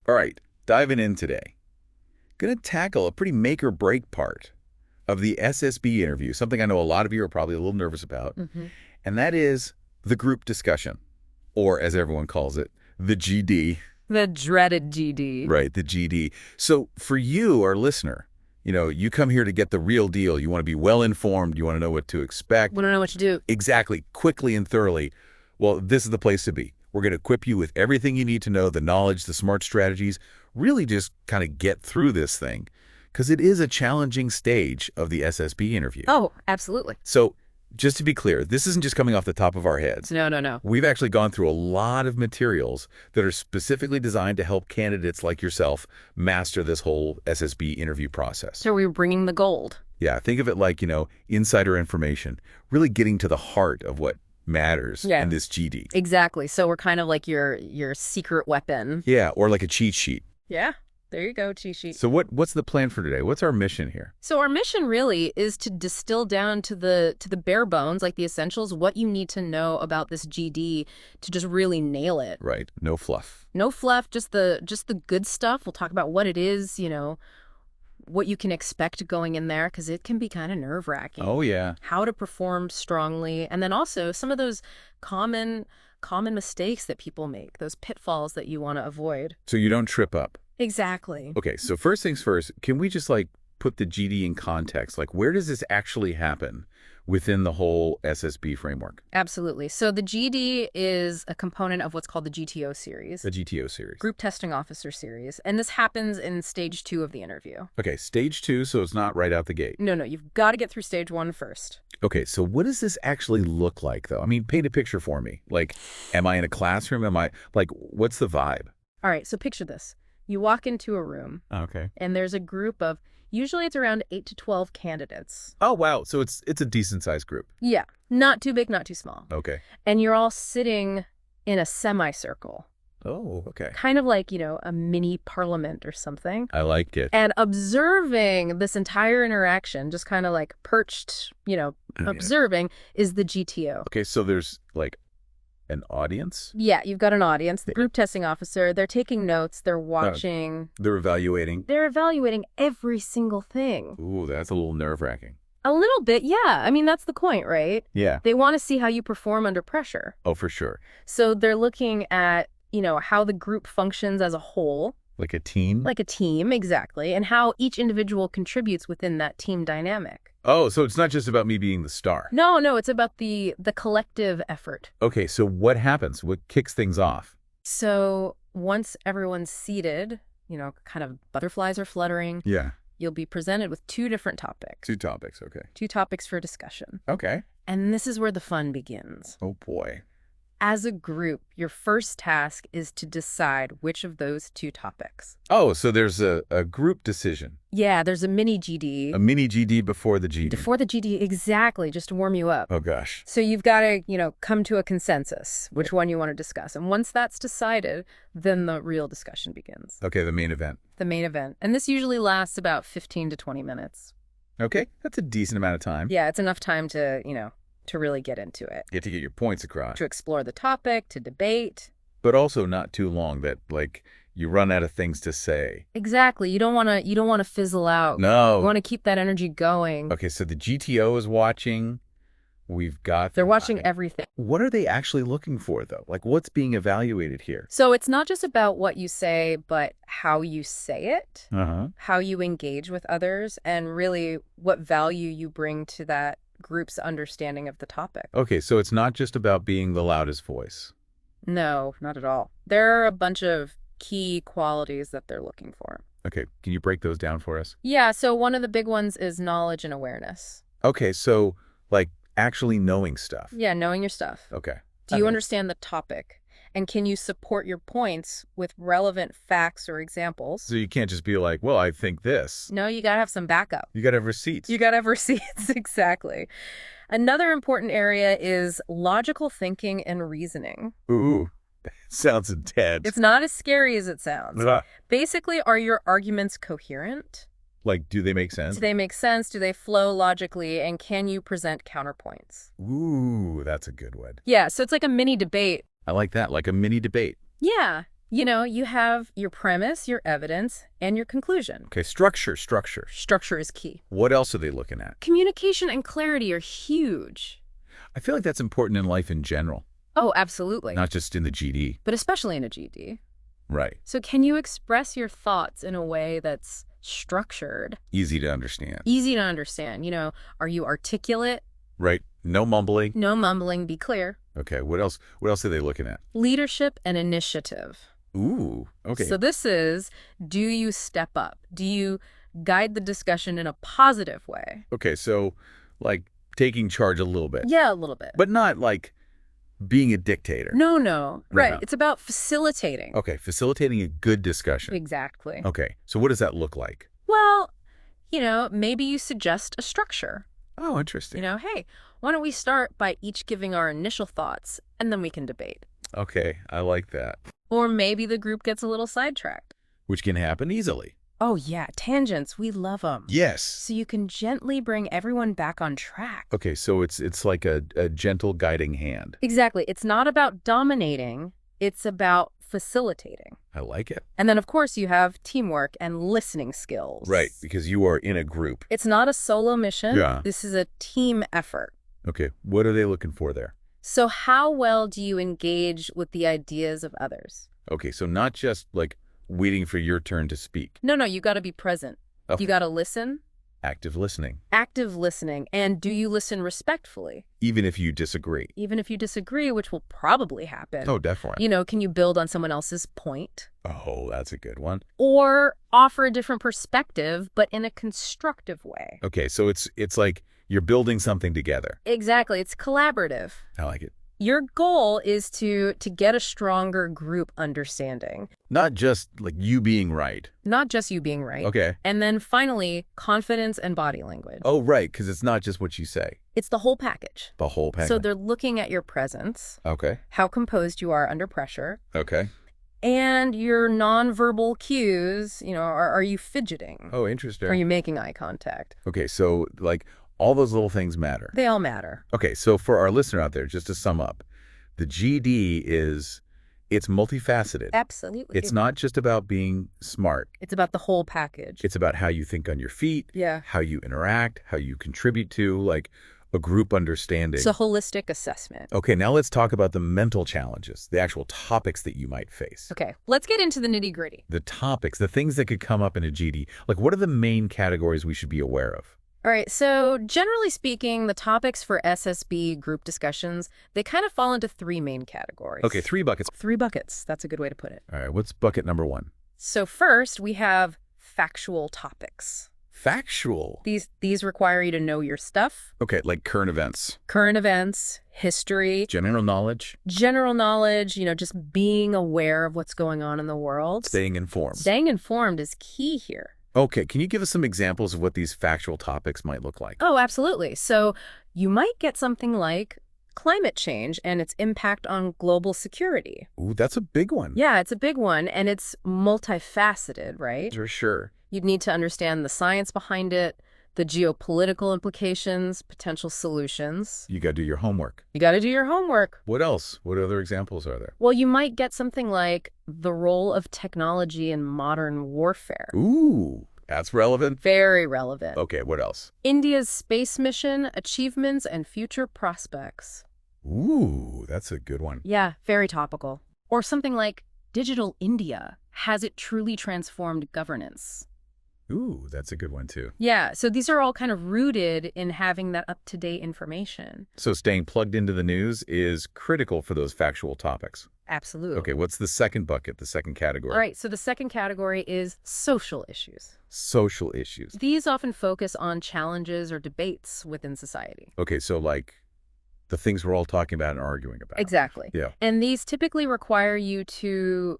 All right, diving in today. Going to tackle a pretty make or break part of the SSB interview, something I know a lot of you are probably a little nervous about, and that is the group discussion, or as everyone calls it, the GD. The dreaded GD. Right, the GD. So for you, our listener, you come here to get the real deal. You want to be well-informed. You want to know what to expect. We don't know what to do. Exactly, quickly and thoroughly. Well, this is the place to be. We're going to equip you with everything you need to know, the knowledge, the smart strategies, really just kind of get through this thing, because it is a challenging stage of the SSB interview. Oh, absolutely. So just to be clear, this isn't just coming off the top of our heads. No. We've actually gone through a lot of materials that are specifically designed to help candidates like yourself master this whole SSB interview process. So we're bringing the gold. Yeah, think of it like, insider information, really getting to the heart of what matters in this GD. Exactly. So we're kind of like your secret weapon. Yeah, or like a cheat sheet. Yeah. There you go, cheat sheet. So what's the plan for today? What's our mission here? So our mission really is to distill down to the bare bones, like the essentials, what you need to know about this GD to just really nail it. Right. No fluff. No fluff, just the good stuff. We'll talk about what it is, what you can expect going in there, because it can be kind of nerve-wracking. Oh, yeah. How to perform strongly, and then also some of those common mistakes that people make, those pitfalls that you want to avoid. So you don't trip up. Exactly. Okay, so first things first, can we just put the GD in context? Where does this actually happen within the whole SSB framework? Absolutely. So the GD is a component of what's called the GTO series. The GTO series. Group Testing Officer series. And this happens in stage 2 of the interview. Okay, stage 2, so it's not right out the gate. No, you've got to get through stage 1 first. Okay, so what does this actually look like, though? I mean, paint a picture for me. Am I in a classroom? What's the vibe? All right, so picture this. You walk into a room. Okay. And there's a group of, usually it's around 8 to 12 candidates. Oh, wow. So it's a decent-sized group. Yeah. Not too big, not too small. Okay. And you're all sitting in a semicircle. Oh, okay. Kind of like, a mini parliament or something. I like it. And observing this entire interaction, just kind of like perched, observing, is the GTO. Okay, so there's an audience? Yeah, you've got an audience. The group testing officer, they're taking notes, they're watching. They're evaluating. They're evaluating every single thing. Ooh, that's a little nerve-wracking. A little bit, yeah. I mean, that's the point, right? Yeah. They want to see how you perform under pressure. Oh, for sure. So they're looking at, how the group functions as a whole. Like a team? Like a team, exactly. And how each individual contributes within that team dynamic. Oh, so it's not just about me being the star. No, it's about the collective effort. Okay, so what happens? What kicks things off? So once everyone's seated, kind of butterflies are fluttering. Yeah. You'll be presented with 2 different topics. 2 topics, okay. 2 topics for discussion. Okay. And this is where the fun begins. Oh, boy. As a group, your first task is to decide which of those 2 topics. Oh, so there's a group decision. Yeah, there's a mini GD. A mini GD before the GD. Before the GD, exactly, just to warm you up. Oh, gosh. So you've got to, come to a consensus, which one you want to discuss. And once that's decided, then the real discussion begins. Okay, the main event. The main event. And this usually lasts about 15 to 20 minutes. Okay, that's a decent amount of time. Yeah, it's enough time to, to really get into it. You have to get your points across. To explore the topic, to debate. But also not too long that, you run out of things to say. Exactly. You don't want to fizzle out. No. You want to keep that energy going. Okay, so the GTO is watching. We've got... They're watching everything. What are they actually looking for, though? What's being evaluated here? So it's not just about what you say, but how you say it, how you engage with others, and really what value you bring to that group's understanding of the topic. Okay, so it's not just about being the loudest voice. No, not at all. There are a bunch of key qualities that they're looking for. Okay, can you break those down for us? Yeah, so one of the big ones is knowledge and awareness. Okay, so actually knowing stuff. Yeah, knowing your stuff. Okay. Do you understand the topic? And can you support your points with relevant facts or examples? So you can't just be like, well, I think this. No, you got to have some backup. You got to have receipts. You got to have receipts, exactly. Another important area is logical thinking and reasoning. Ooh, sounds intense. It's not as scary as it sounds. Basically, are your arguments coherent? Do they make sense? Do they make sense? Do they flow logically? And can you present counterpoints? Ooh, that's a good one. Yeah, so it's like a mini debate. I like that, like a mini debate. Yeah. You have your premise, your evidence, and your conclusion. Okay, structure. Structure is key. What else are they looking at? Communication and clarity are huge. I feel like that's important in life in general. Oh, absolutely. Not just in the GD. But especially in a GD. Right. So can you express your thoughts in a way that's structured? Easy to understand. Easy to understand. Are you articulate? Right. No mumbling. No mumbling, be clear. Okay, what else? What else are they looking at? Leadership and initiative. Ooh, okay. So this is, do you step up? Do you guide the discussion in a positive way? Okay, so like taking charge a little bit. Yeah, a little bit. But not like being a dictator. No. Right. No. It's about facilitating. Okay, facilitating a good discussion. Exactly. Okay, so what does that look like? Well, maybe you suggest a structure. Oh, interesting. Hey, why don't we start by each giving our initial thoughts, and then we can debate. Okay, I like that. Or maybe the group gets a little sidetracked. Which can happen easily. Oh, yeah, tangents. We love them. Yes. So you can gently bring everyone back on track. Okay, so it's like a gentle guiding hand. Exactly. It's not about dominating. It's about facilitating. I like it. And then, of course, you have teamwork and listening skills. Right, because you are in a group. It's not a solo mission. Yeah. This is a team effort. Okay, what are they looking for there? So how well do you engage with the ideas of others? Okay, so not just like waiting for your turn to speak. No, you got to be present. Okay. You got to listen. Active listening. Active listening. And do you listen respectfully? Even if you disagree. Even if you disagree, which will probably happen. Oh, definitely. Can you build on someone else's point? Oh, that's a good one. Or offer a different perspective, but in a constructive way. Okay, so it's like you're building something together. Exactly. It's collaborative. I like it. Your goal is to get a stronger group understanding. Not just like you being right. Not just you being right. Okay. And then finally, confidence and body language. Oh, right, because it's not just what you say. It's the whole package. The whole package. So they're looking at your presence. Okay. How composed you are under pressure. Okay. And your nonverbal cues, are you fidgeting? Oh, interesting. Are you making eye contact? Okay, so like all those little things matter. They all matter. Okay, so for our listener out there, just to sum up, the GD it's multifaceted. Absolutely. It's not just about being smart. It's about the whole package. It's about how you think on your feet, yeah, how you interact, how you contribute to like a group understanding. It's a holistic assessment. Okay, now let's talk about the mental challenges, the actual topics that you might face. Okay, let's get into the nitty-gritty. The topics, the things that could come up in a GD. Like, what are the main categories we should be aware of? All right, so generally speaking, the topics for SSB group discussions, they kind of fall into three main categories. Okay, 3 buckets. 3 buckets. That's a good way to put it. All right, what's bucket number 1? So first, we have factual topics. Factual? These require you to know your stuff. Okay, like current events. Current events, history. General knowledge. General knowledge, just being aware of what's going on in the world. Staying informed. Staying informed is key here. Okay, can you give us some examples of what these factual topics might look like? Oh, absolutely. So you might get something like climate change and its impact on global security. Ooh, that's a big one. Yeah, it's a big one, and it's multifaceted, right? For sure. You'd need to understand the science behind it, the geopolitical implications, potential solutions. You got to do your homework. You got to do your homework. What else? What other examples are there? Well, you might get something like the role of technology in modern warfare. Ooh, that's relevant. Very relevant. Okay, what else? India's space mission, achievements, and future prospects. Ooh, that's a good one. Yeah, very topical. Or something like Digital India. Has it truly transformed governance? Ooh, that's a good one too. Yeah, so these are all kind of rooted in having that up-to-date information. So staying plugged into the news is critical for those factual topics. Absolutely. Okay, what's the second bucket, the second category? All right, so the second category is social issues. Social issues. These often focus on challenges or debates within society. Okay, so like the things we're all talking about and arguing about. Exactly. Yeah. And these typically require you to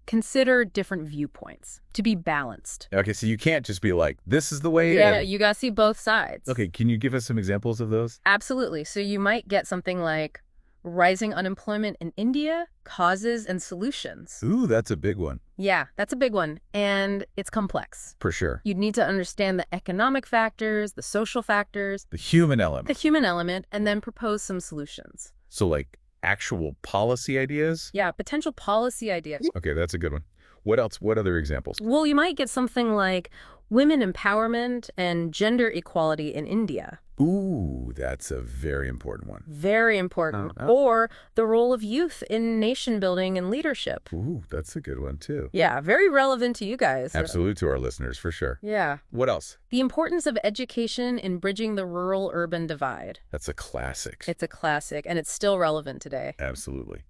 consider different viewpoints, to be balanced. Okay, so you can't just be like, this is the way. Yeah, you got to see both sides. Okay, can you give us some examples of those? Absolutely. So you might get something like rising unemployment in India, causes and solutions. Ooh, that's a big one. Yeah, that's a big one. And it's complex. For sure. You'd need to understand the economic factors, the social factors, The human element. the human element, and then propose some solutions. So like actual policy ideas? Yeah, potential policy ideas. Okay, that's a good one. What else? What other examples? Well, you might get something like women empowerment and gender equality in India. Ooh, that's a very important one. Very important. Or the role of youth in nation building and leadership. Ooh, that's a good one, too. Yeah, very relevant to you guys. Absolutely, to our listeners, for sure. Yeah. What else? The importance of education in bridging the rural-urban divide. That's a classic. It's a classic, and it's still relevant today. Absolutely.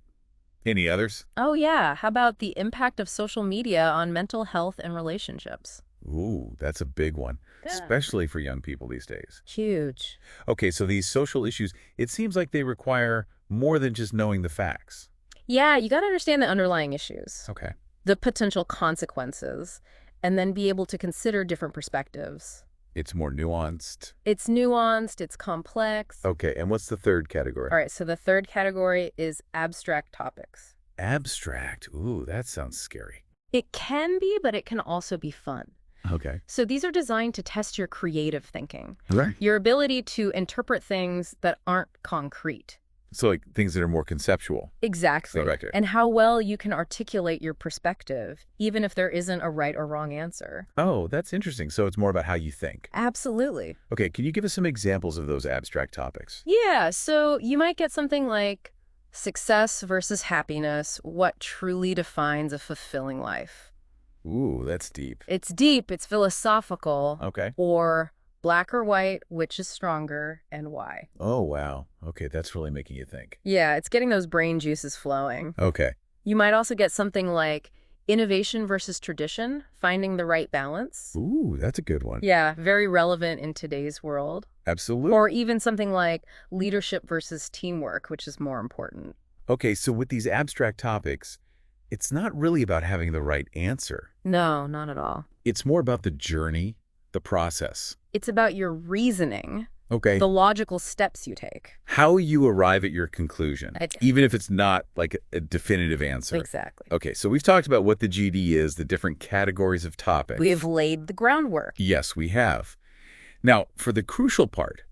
Any others? Oh, yeah. How about the impact of social media on mental health and relationships? Ooh, that's a big one, especially for young people these days. Huge. Okay, so these social issues, it seems like they require more than just knowing the facts. Yeah, you got to understand the underlying issues. Okay. The potential consequences, and then be able to consider different perspectives. It's more nuanced. It's nuanced, it's complex. Okay, and what's the third category? All right, so the third category is abstract topics. Abstract. Ooh, that sounds scary. It can be, but it can also be fun. Okay. So these are designed to test your creative thinking. Right. Your ability to interpret things that aren't concrete. So like things that are more conceptual. Exactly. Right. And how well you can articulate your perspective, even if there isn't a right or wrong answer. Oh, that's interesting. So it's more about how you think. Absolutely. Okay, can you give us some examples of those abstract topics? Yeah, so you might get something like success versus happiness, what truly defines a fulfilling life. Ooh, that's deep. It's deep, it's philosophical. Okay. Or black or white, which is stronger and why. Oh, wow. Okay, that's really making you think. Yeah, it's getting those brain juices flowing. Okay. You might also get something like innovation versus tradition, finding the right balance. Ooh, that's a good one. Yeah, very relevant in today's world. Absolutely. Or even something like leadership versus teamwork, which is more important. Okay, so with these abstract topics, it's not really about having the right answer. No, not at all. It's more about the journey, the process. It's about your reasoning. Okay. The logical steps you take. How you arrive at your conclusion, even if it's not like a definitive answer. Exactly. Okay, so we've talked about what the GD is, the different categories of topics. We've laid the groundwork. Yes, we have. Now, for the crucial part,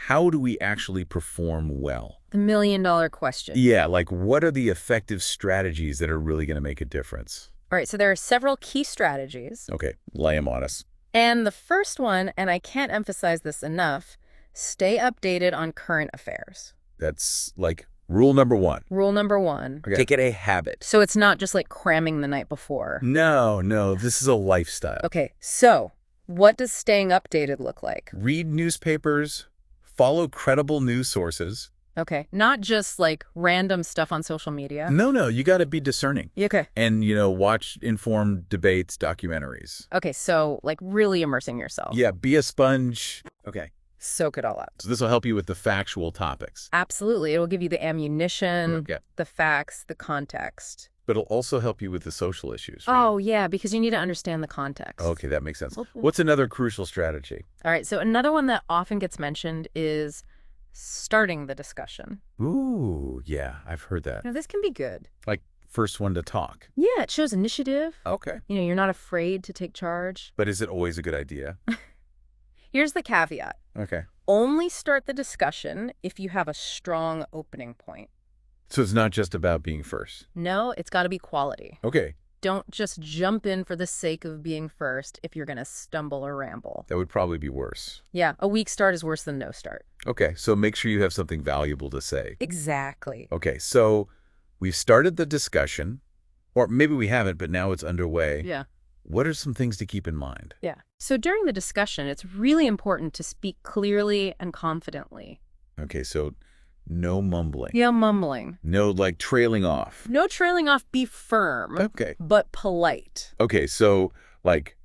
how do we actually perform well? The million-dollar question. Yeah, like what are the effective strategies that are really going to make a difference? All right, so there are several key strategies. Okay, lay them on us. And the first one, and I can't emphasize this enough, stay updated on current affairs. That's like rule number one. Rule number one. Okay. Make it a habit. So it's not just like cramming the night before. No, this is a lifestyle. Okay, so what does staying updated look like? Read newspapers, follow credible news sources. Okay, not just like random stuff on social media. No, you got to be discerning. Okay. And, watch informed debates, documentaries. Okay, so like really immersing yourself. Yeah, be a sponge. Okay. Soak it all up. So this will help you with the factual topics. Absolutely. It will give you the ammunition, the facts, the context. But it'll also help you with the social issues. Right? Oh, yeah, because you need to understand the context. Okay, that makes sense. What's another crucial strategy? All right, so another one that often gets mentioned is starting the discussion. Ooh, yeah, I've heard that. This can be good. Like first one to talk. Yeah, it shows initiative. Okay. You're not afraid to take charge. But is it always a good idea? Here's the caveat. Okay. Only start the discussion if you have a strong opening point. So it's not just about being first? No, it's got to be quality. Okay. Don't just jump in for the sake of being first if you're going to stumble or ramble. That would probably be worse. Yeah, a weak start is worse than no start. Okay, so make sure you have something valuable to say. Exactly. Okay, so we've started the discussion, or maybe we haven't, but now it's underway. Yeah. What are some things to keep in mind? Yeah. So during the discussion, it's really important to speak clearly and confidently. Okay, so no mumbling. Yeah, mumbling. No, like, trailing off. No trailing off. Be firm. Okay. But polite. Okay, so, like,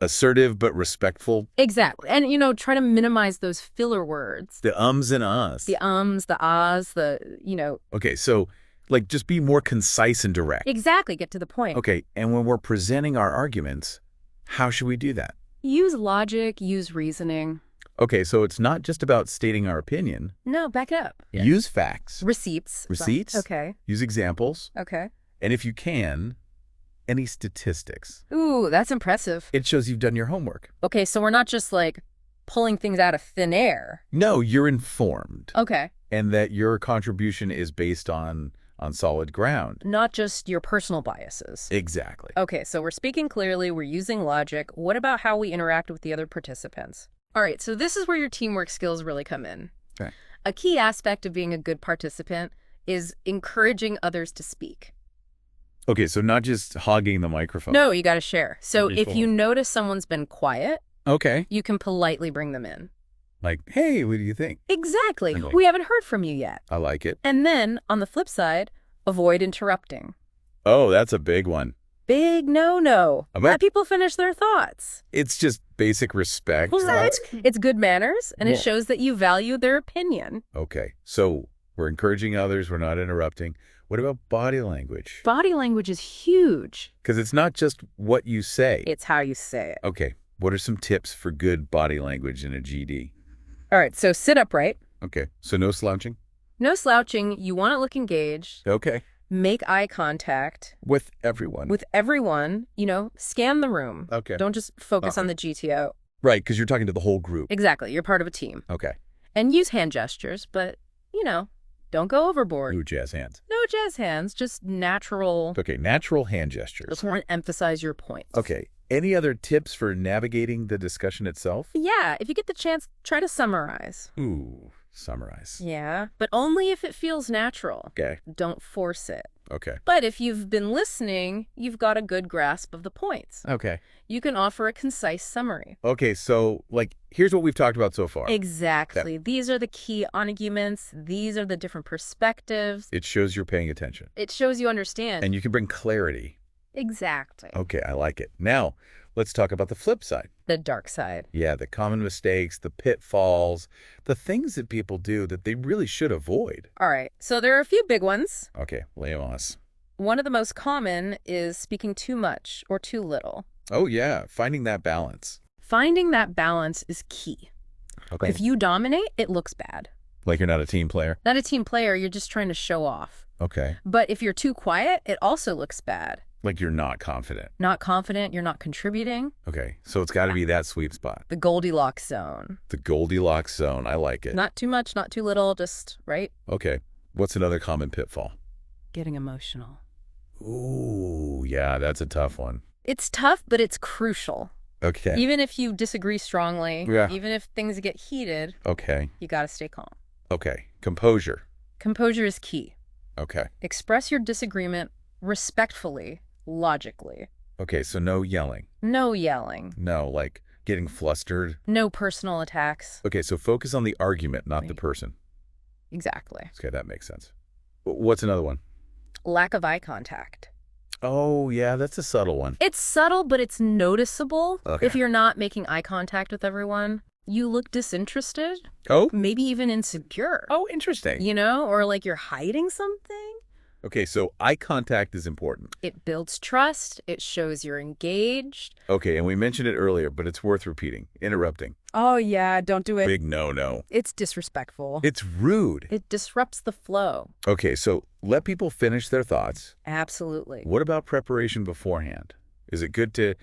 assertive but respectful. Exactly. And, try to minimize those filler words. The ums and ahs. The ums, the ahs, Okay, so, like, just be more concise and direct. Exactly. Get to the point. Okay, and when we're presenting our arguments, how should we do that? Use logic, use reasoning. Okay, so it's not just about stating our opinion. No, back it up. Yeah. Use facts. Receipts. Receipts. Okay. Use examples. Okay. And if you can, any statistics. Ooh, that's impressive. It shows you've done your homework. Okay, so we're not just like pulling things out of thin air. No, you're informed. Okay. And that your contribution is based on solid ground. Not just your personal biases. Exactly. Okay, so we're speaking clearly, we're using logic. What about how we interact with the other participants? All right, so this is where your teamwork skills really come in. Okay. A key aspect of being a good participant is encouraging others to speak. Okay, so not just hogging the microphone. No, you got to share. So if you notice someone's been quiet, okay, you can politely bring them in. Like, hey, what do you think? Exactly. Okay. We haven't heard from you yet. I like it. And then, on the flip side, avoid interrupting. Oh, that's a big one. Big no-no. Let people finish their thoughts. It's just basic respect. Well, it's good manners, and it shows that you value their opinion. Okay, so we're encouraging others. We're not interrupting. What about body language? Body language is huge. Because it's not just what you say. It's how you say it. Okay, what are some tips for good body language in a GD? All right, so sit upright. Okay, so no slouching? No slouching. You want to look engaged. Okay. Make eye contact. With everyone? With everyone. Scan the room. Okay. Don't just focus on the GTO. Right, because you're talking to the whole group. Exactly. You're part of a team. Okay. And use hand gestures, but, don't go overboard. No jazz hands. No jazz hands, just natural. Okay, natural hand gestures. Just want to emphasize your points. Okay. Any other tips for navigating the discussion itself? Yeah, if you get the chance, try to summarize. Ooh, summarize. Yeah, but only if it feels natural. Okay. Don't force it. Okay. But if you've been listening, you've got a good grasp of the points. Okay. You can offer a concise summary. Okay, so, here's what we've talked about so far. Exactly. These are the key arguments. These are the different perspectives. It shows you're paying attention. It shows you understand. And you can bring clarity. Exactly. Okay, I like it. Now, let's talk about the flip side. The dark side. Yeah, the common mistakes, the pitfalls, the things that people do that they really should avoid. All right, so there are a few big ones. Okay, lay them on us. One of the most common is speaking too much or too little. Oh, yeah, finding that balance. Finding that balance is key. Okay. If you dominate, it looks bad. Like you're not a team player? Not a team player, you're just trying to show off. Okay. But if you're too quiet, it also looks bad. Like you're not confident. Not confident, you're not contributing. Okay, so it's got to be that sweet spot. The Goldilocks zone. The Goldilocks zone, I like it. Not too much, not too little, just right. Okay, what's another common pitfall? Getting emotional. Ooh, yeah, that's a tough one. It's tough, but it's crucial. Okay. Even if you disagree strongly, even if things get heated, okay, you got to stay calm. Okay, composure. Composure is key. Okay. Express your disagreement respectfully, logically. Okay, so no yelling. No yelling. No, getting flustered. No personal attacks. Okay, so focus on the argument, not the person. Exactly. Okay, that makes sense. What's another one? Lack of eye contact. Oh, yeah, that's a subtle one. It's subtle, but it's noticeable. Okay. If you're not making eye contact with everyone, you look disinterested. Oh? Maybe even insecure. Oh, interesting. Or like you're hiding something. Okay, so eye contact is important. It builds trust. It shows you're engaged. Okay, and we mentioned it earlier, but it's worth repeating. Interrupting. Oh, yeah, don't do it. Big no-no. It's disrespectful. It's rude. It disrupts the flow. Okay, so let people finish their thoughts. Absolutely. What about preparation beforehand? Is it good to,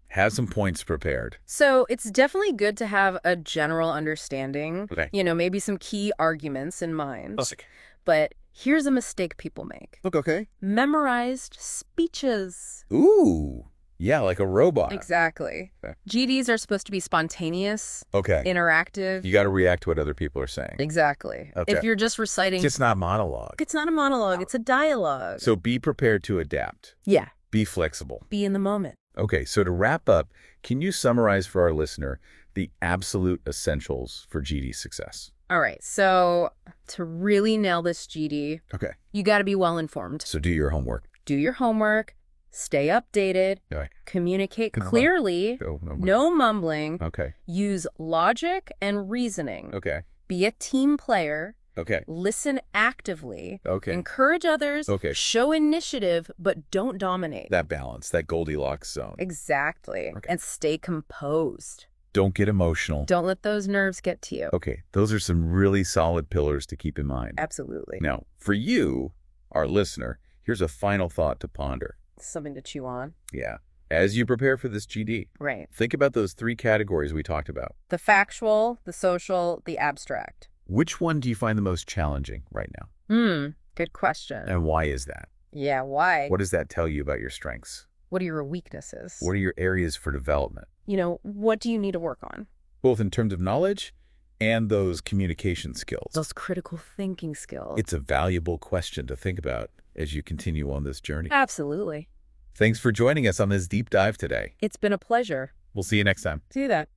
have some points prepared? So it's definitely good to have a general understanding. Okay. Maybe some key arguments in mind. Classic. But here's a mistake people make. Okay. Memorized speeches. Ooh. Yeah, like a robot. Exactly. Okay. GDs are supposed to be spontaneous, Okay. interactive. You got to react to what other people are saying. Exactly. Okay. If you're just reciting... It's not monologue. It's not a monologue. It's a dialogue. So be prepared to adapt. Yeah. Be flexible. Be in the moment. Okay, so to wrap up, can you summarize for our listener the absolute essentials for GD success? All right. So to really nail this GD, Okay. you got to be well informed. So do your homework. Do your homework. Stay updated. Okay. Communicate clearly. No mumbling. Okay. Use logic and reasoning. Okay. Be a team player. Okay. Listen actively. Okay. Encourage others. Okay. Show initiative, but don't dominate. That balance, that Goldilocks zone. Exactly. Okay. And stay composed. Don't get emotional. Don't let those nerves get to you. Okay, those are some really solid pillars to keep in mind. Absolutely. Now, for you, our listener, here's a final thought to ponder. Something to chew on. Yeah. As you prepare for this GD, Right. think about those 3 categories we talked about. The factual, the social, the abstract. Which one do you find the most challenging right now? Good question. And why is that? Yeah, why? What does that tell you about your strengths? What are your weaknesses? What are your areas for development? What do you need to work on? Both in terms of knowledge and those communication skills. Those critical thinking skills. It's a valuable question to think about as you continue on this journey. Absolutely. Thanks for joining us on this deep dive today. It's been a pleasure. We'll see you next time. See that.